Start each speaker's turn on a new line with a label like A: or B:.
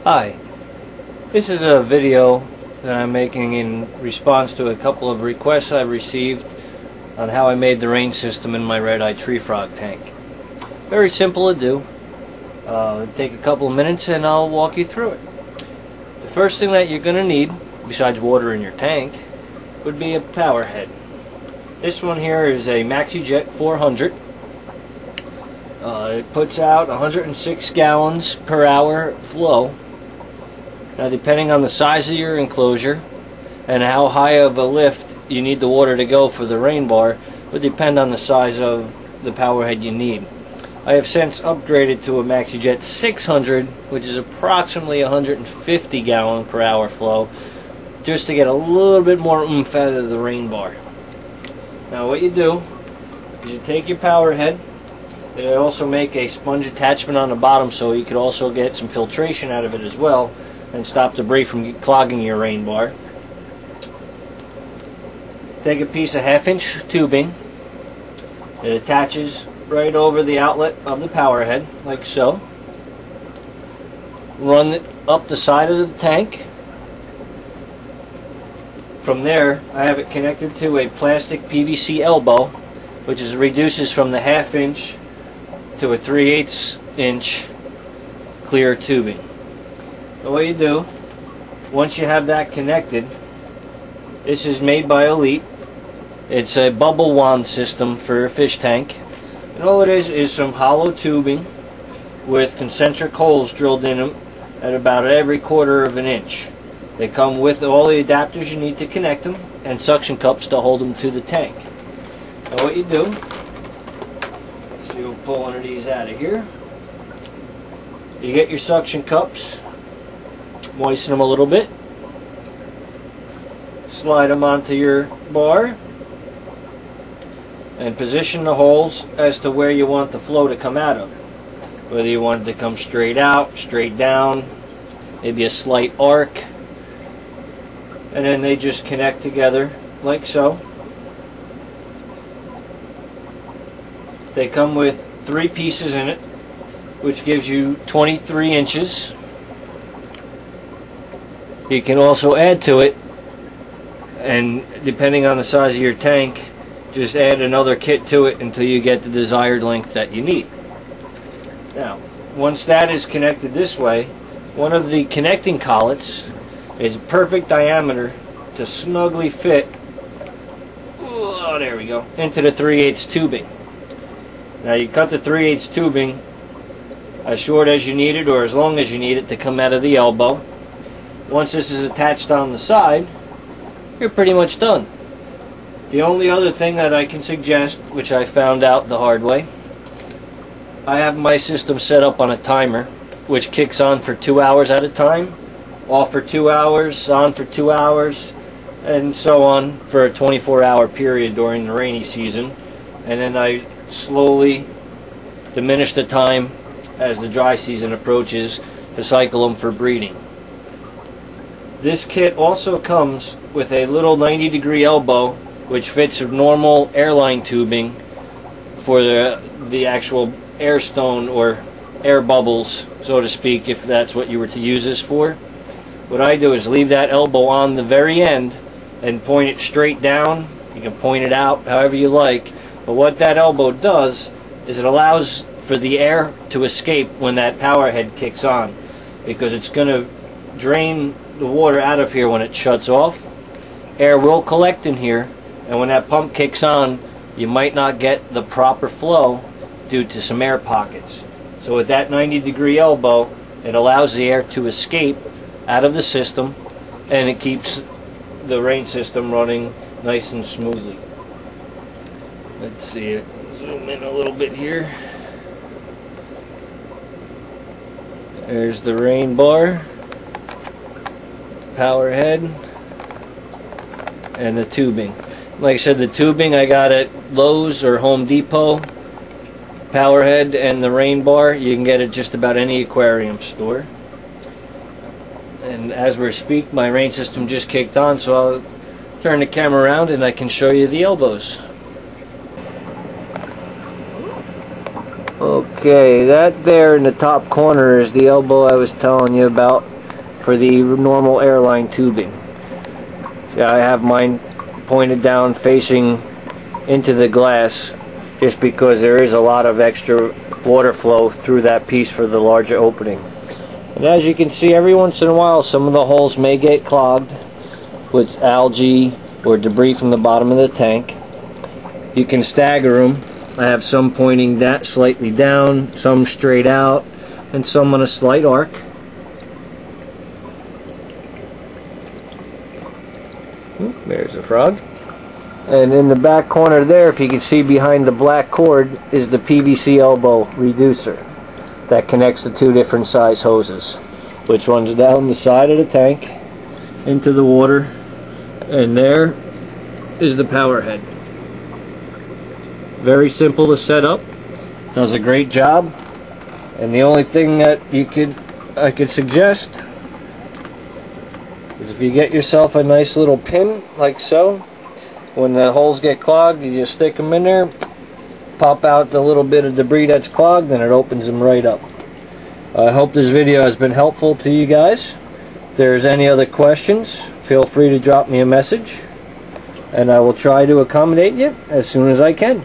A: Hi, this is a video that I'm making in response to a couple of requests I received on how I made the rain system in my red-eye tree frog tank. Very simple to do. Take a couple of minutes and I'll walk you through it. The first thing that you're going to need, besides water in your tank, would be a power head. This one here is a MaxiJet 400. It puts out 106 gallons per hour flow. Now, depending on the size of your enclosure and how high of a lift you need the water to go for the rain bar would depend on the size of the power head you need. I have since upgraded to a MaxiJet 600, which is approximately 150 gallon per hour flow, just to get a little bit more oomph out of the rain bar. Now what you do is you take your power head. They also make a sponge attachment on the bottom so you could also get some filtration out of it as well and stop debris from clogging your rain bar. Take a piece of 1/2-inch tubing. It attaches right over the outlet of the power head, like so. Run it up the side of the tank. From there, I have it connected to a plastic PVC elbow, which reduces from the 1/2-inch to a 3/8 inch clear tubing. So what you do, once you have that connected, this is made by Elite. It's a bubble wand system for a fish tank. And all it is some hollow tubing with concentric holes drilled in them at about every 1/4 inch. They come with all the adapters you need to connect them and suction cups to hold them to the tank. Now what you do, let's see, we'll pull one of these out of here. You get your suction cups, moisten them a little bit, slide them onto your bar, and position the holes as to where you want the flow to come out of. Whether you want it to come straight out, straight down, maybe a slight arc, and then they just connect together like so. They come with 3 pieces in it, which gives you 23 inches. You can also add to it, and depending on the size of your tank, just add another kit to it until you get the desired length that you need. Now, once that is connected this way, one of the connecting collets is perfect diameter to snugly fit, oh, there we go, into the 3/8 tubing. Now you cut the 3/8 tubing as short as you need it or as long as you need it to come out of the elbow. Once this is attached on the side, you're pretty much done. The only other thing that I can suggest, which I found out the hard way, I have my system set up on a timer which kicks on for 2 hours at a time, off for 2 hours, on for 2 hours, and so on for a 24-hour period during the rainy season. And then I slowly diminish the time as the dry season approaches to cycle them for breeding. This kit also comes with a little 90-degree elbow which fits a normal airline tubing for the actual air stone or air bubbles, so to speak, if that's what you were to use this for. What I do is leave that elbow on the very end and point it straight down. You can point it out however you like, but what that elbow does is it allows for the air to escape when that power head kicks on, because it's going to drain the water out of here when it shuts off. Air will collect in here, and when that pump kicks on, you might not get the proper flow due to some air pockets. So with that 90-degree elbow, it allows the air to escape out of the system, and it keeps the rain system running nice and smoothly. Let's see it. Zoom in a little bit here. There's the rain bar, power head, and the tubing. Like I said, the tubing I got at Lowe's or Home Depot. Power head and the rain bar, you can get it just about any aquarium store. And as we're speaking, my rain system just kicked on, so I'll turn the camera around and I can show you the elbows. Okay, that there in the top corner is the elbow I was telling you about. for the normal airline tubing. See, I have mine pointed down facing into the glass just because there is a lot of extra water flow through that piece for the larger opening. And as you can see, every once in a while some of the holes may get clogged with algae or debris from the bottom of the tank. You can stagger them. I have some pointing that slightly down, some straight out, and some on a slight arc. There's a frog. And in the back corner there, if you can see behind the black cord, is the PVC elbow reducer that connects the two different size hoses, which runs down the side of the tank into the water, and there is the power head. Very simple to set up, does a great job, and the only thing that I could suggest is if you get yourself a nice little pin like so, when the holes get clogged, you just stick them in there, pop out the little bit of debris that's clogged, and it opens them right up. I hope this video has been helpful to you guys. If there's any other questions, feel free to drop me a message, and I will try to accommodate you as soon as I can.